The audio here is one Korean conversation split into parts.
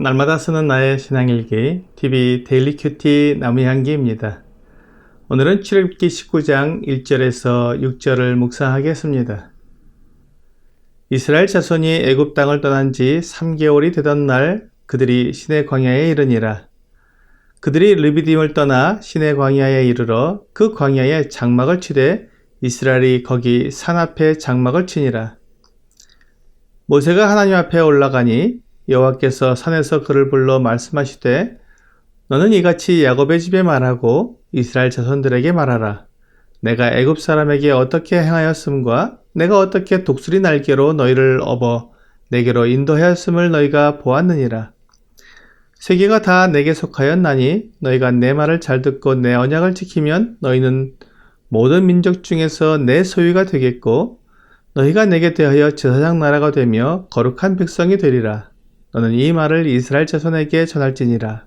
날마다 쓰는 나의 신앙일기 TV 데일리 큐티 나무향기입니다. 오늘은 출애굽기 19장 1절에서 6절을 묵상하겠습니다. 이스라엘 자손이 애굽 땅을 떠난 지 3개월이 되던 날 그들이 시내 광야에 이르니라. 그들이 르비딤을 떠나 시내 광야에 이르러 그 광야에 장막을 치되 이스라엘이 거기 산 앞에 장막을 치니라. 모세가 하나님 앞에 올라가니 여호와께서 산에서 그를 불러 말씀하시되 너는 이같이 야곱의 집에 말하고 이스라엘 자손들에게 말하라. 내가 애굽 사람에게 어떻게 행하였음과 내가 어떻게 독수리 날개로 너희를 업어 내게로 인도하였음을 너희가 보았느니라. 세계가 다 내게 속하였나니 너희가 내 말을 잘 듣고 내 언약을 지키면 너희는 모든 민족 중에서 내 소유가 되겠고 너희가 내게 대하여 제사장 나라가 되며 거룩한 백성이 되리라. 너는 이 말을 이스라엘 자손에게 전할지니라.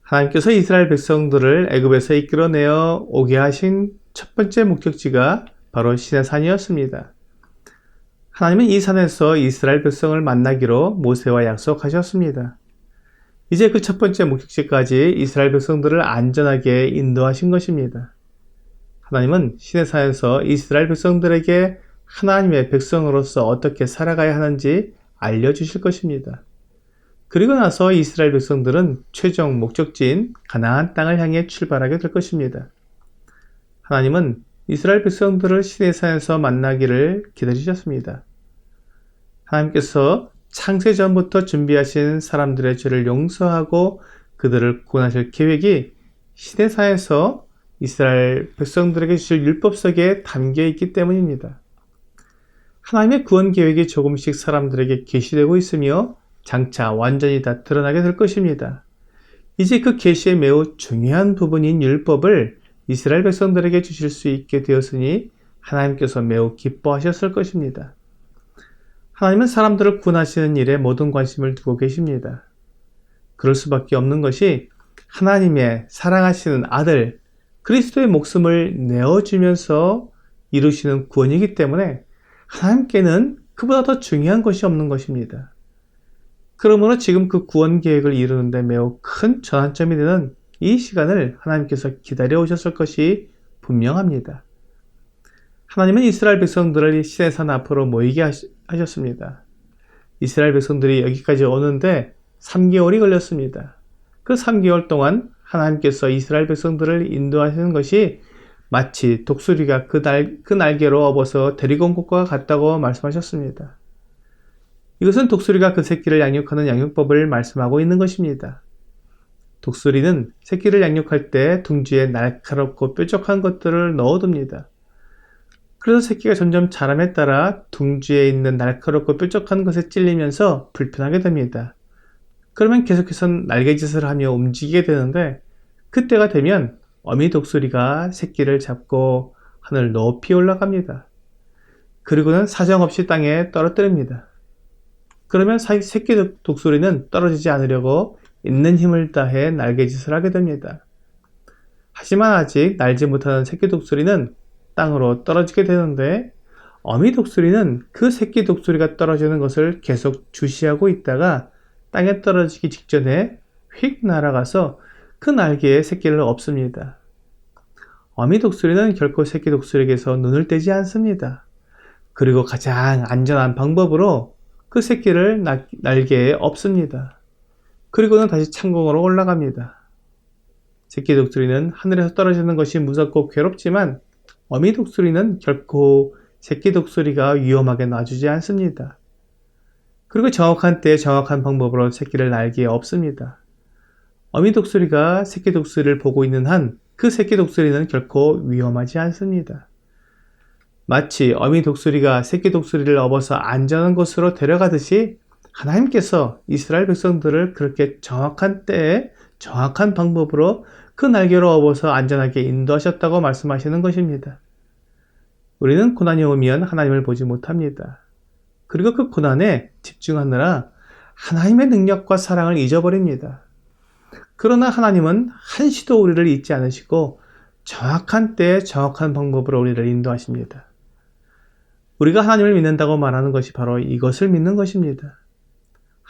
하나님께서 이스라엘 백성들을 애굽에서 이끌어내어 오게 하신 첫 번째 목적지가 바로 시내산이었습니다. 하나님은 이 산에서 이스라엘 백성을 만나기로 모세와 약속하셨습니다. 이제 그 첫 번째 목적지까지 이스라엘 백성들을 안전하게 인도하신 것입니다. 하나님은 시내산에서 이스라엘 백성들에게 하나님의 백성으로서 어떻게 살아가야 하는지 알려주실 것입니다. 그리고 나서 이스라엘 백성들은 최종 목적지인 가나안 땅을 향해 출발하게 될 것입니다. 하나님은 이스라엘 백성들을 시내산에서 만나기를 기다리셨습니다. 하나님께서 창세전부터 준비하신 사람들의 죄를 용서하고 그들을 구원하실 계획이 시내산에서 이스라엘 백성들에게 주실 율법석에 담겨 있기 때문입니다. 하나님의 구원 계획이 조금씩 사람들에게 계시되고 있으며 장차 완전히 다 드러나게 될 것입니다. 이제 그 계시의 매우 중요한 부분인 율법을 이스라엘 백성들에게 주실 수 있게 되었으니 하나님께서 매우 기뻐하셨을 것입니다. 하나님은 사람들을 구원하시는 일에 모든 관심을 두고 계십니다. 그럴 수밖에 없는 것이 하나님의 사랑하시는 아들 그리스도의 목숨을 내어주면서 이루시는 구원이기 때문에 하나님께는 그보다 더 중요한 것이 없는 것입니다. 그러므로 지금 그 구원 계획을 이루는데 매우 큰 전환점이 되는 이 시간을 하나님께서 기다려 오셨을 것이 분명합니다. 하나님은 이스라엘 백성들을 시내산 앞으로 모이게 하셨습니다. 이스라엘 백성들이 여기까지 오는데 3개월이 걸렸습니다. 그 3개월 동안 하나님께서 이스라엘 백성들을 인도하시는 것이 마치 독수리가 그 날개로 업어서 데리고 온 것과 같다고 말씀하셨습니다. 이것은 독수리가 그 새끼를 양육하는 양육법을 말씀하고 있는 것입니다. 독수리는 새끼를 양육할 때 둥지에 날카롭고 뾰족한 것들을 넣어둡니다. 그래서 새끼가 점점 자람에 따라 둥지에 있는 날카롭고 뾰족한 것에 찔리면서 불편하게 됩니다. 그러면 계속해서 날개짓을 하며 움직이게 되는데 그때가 되면 어미 독수리가 새끼를 잡고 하늘 높이 올라갑니다. 그리고는 사정없이 땅에 떨어뜨립니다. 그러면 새끼 독수리는 떨어지지 않으려고 있는 힘을 다해 날개짓을 하게 됩니다. 하지만 아직 날지 못하는 새끼 독수리는 땅으로 떨어지게 되는데 어미 독수리는 그 새끼 독수리가 떨어지는 것을 계속 주시하고 있다가 땅에 떨어지기 직전에 휙 날아가서 그 날개에 새끼를 업습니다. 어미 독수리는 결코 새끼 독수리에게서 눈을 떼지 않습니다. 그리고 가장 안전한 방법으로 그 새끼를 날개에 업습니다. 그리고는 다시 창공으로 올라갑니다. 새끼 독수리는 하늘에서 떨어지는 것이 무섭고 괴롭지만 어미 독수리는 결코 새끼 독수리가 위험하게 놔주지 않습니다. 그리고 정확한 때에 정확한 방법으로 새끼를 날개에 업습니다. 어미 독수리가 새끼 독수리를 보고 있는 한 그 새끼 독수리는 결코 위험하지 않습니다. 마치 어미 독수리가 새끼 독수리를 업어서 안전한 곳으로 데려가듯이 하나님께서 이스라엘 백성들을 그렇게 정확한 때에 정확한 방법으로 그 날개로 업어서 안전하게 인도하셨다고 말씀하시는 것입니다. 우리는 고난이 오면 하나님을 보지 못합니다. 그리고 그 고난에 집중하느라 하나님의 능력과 사랑을 잊어버립니다. 그러나 하나님은 한시도 우리를 잊지 않으시고 정확한 때에 정확한 방법으로 우리를 인도하십니다. 우리가 하나님을 믿는다고 말하는 것이 바로 이것을 믿는 것입니다.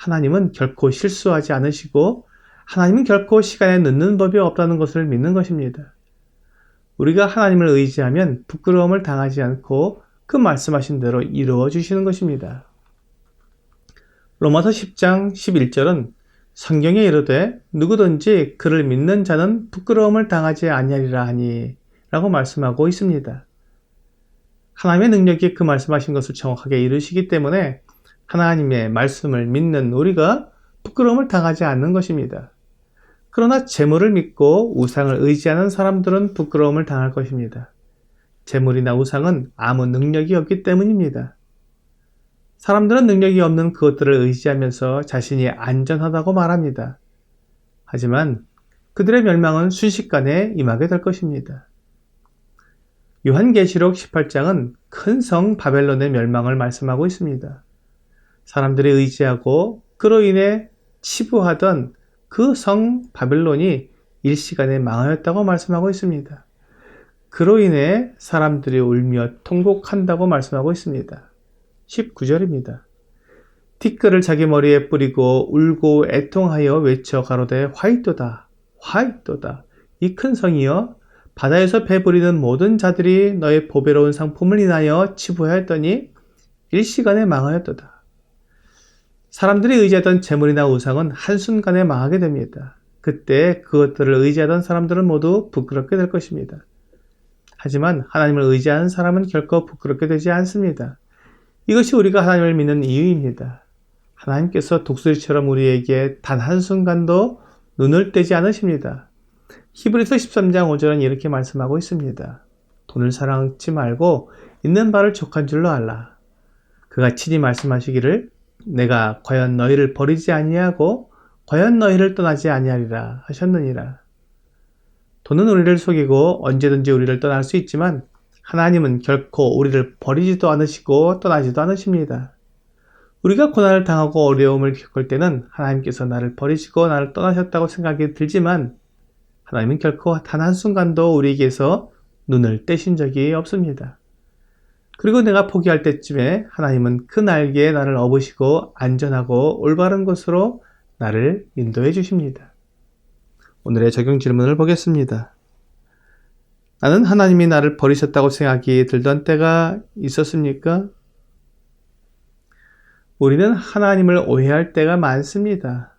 하나님은 결코 실수하지 않으시고 하나님은 결코 시간에 늦는 법이 없다는 것을 믿는 것입니다. 우리가 하나님을 의지하면 부끄러움을 당하지 않고 그 말씀하신 대로 이루어 주시는 것입니다. 로마서 10장 11절은 성경에 이르되 누구든지 그를 믿는 자는 부끄러움을 당하지 아니하리라 하니 라고 말씀하고 있습니다. 하나님의 능력이 그 말씀하신 것을 정확하게 이루시기 때문에 하나님의 말씀을 믿는 우리가 부끄러움을 당하지 않는 것입니다. 그러나 재물을 믿고 우상을 의지하는 사람들은 부끄러움을 당할 것입니다. 재물이나 우상은 아무 능력이 없기 때문입니다. 사람들은 능력이 없는 그것들을 의지하면서 자신이 안전하다고 말합니다. 하지만 그들의 멸망은 순식간에 임하게 될 것입니다. 요한계시록 18장은 큰 성 바벨론의 멸망을 말씀하고 있습니다. 사람들이 의지하고 그로 인해 치부하던 그 성 바벨론이 일시간에 망하였다고 말씀하고 있습니다. 그로 인해 사람들이 울며 통곡한다고 말씀하고 있습니다. 19절입니다. 티끌을 자기 머리에 뿌리고 울고 애통하여 외쳐 가로되 화이토다 화이토다 이 큰 성이여 바다에서 배부리는 모든 자들이 너의 보배로운 상품을 인하여 치부하였더니 일시간에 망하였도다. 사람들이 의지하던 재물이나 우상은 한순간에 망하게 됩니다. 그때 그것들을 의지하던 사람들은 모두 부끄럽게 될 것입니다. 하지만 하나님을 의지하는 사람은 결코 부끄럽게 되지 않습니다. 이것이 우리가 하나님을 믿는 이유입니다. 하나님께서 독수리처럼 우리에게 단 한순간도 눈을 떼지 않으십니다. 히브리서 13장 5절은 이렇게 말씀하고 있습니다. 돈을 사랑치 말고 있는 바를 족한 줄로 알라. 그가 친히 말씀하시기를 내가 과연 너희를 버리지 아니하고 과연 너희를 떠나지 아니하리라 하셨느니라. 돈은 우리를 속이고 언제든지 우리를 떠날 수 있지만 하나님은 결코 우리를 버리지도 않으시고 떠나지도 않으십니다. 우리가 고난을 당하고 어려움을 겪을 때는 하나님께서 나를 버리시고 나를 떠나셨다고 생각이 들지만 하나님은 결코 단 한순간도 우리에게서 눈을 떼신 적이 없습니다. 그리고 내가 포기할 때쯤에 하나님은 그 날개에 나를 업으시고 안전하고 올바른 곳으로 나를 인도해 주십니다. 오늘의 적용 질문을 보겠습니다. 나는 하나님이 나를 버리셨다고 생각이 들던 때가 있었습니까? 우리는 하나님을 오해할 때가 많습니다.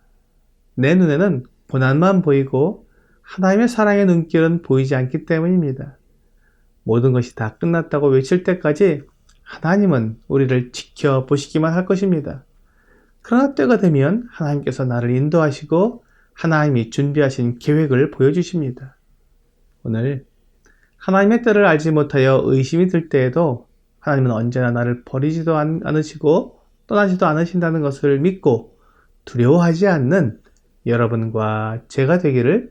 내 눈에는 고난만 보이고 하나님의 사랑의 눈길은 보이지 않기 때문입니다. 모든 것이 다 끝났다고 외칠 때까지 하나님은 우리를 지켜보시기만 할 것입니다. 그러나 때가 되면 하나님께서 나를 인도하시고 하나님이 준비하신 계획을 보여주십니다. 오늘 하나님의 때를 알지 못하여 의심이 들 때에도 하나님은 언제나 나를 버리지도 않으시고 떠나지도 않으신다는 것을 믿고 두려워하지 않는 여러분과 제가 되기를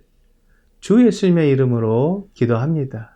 주 예수님의 이름으로 기도합니다.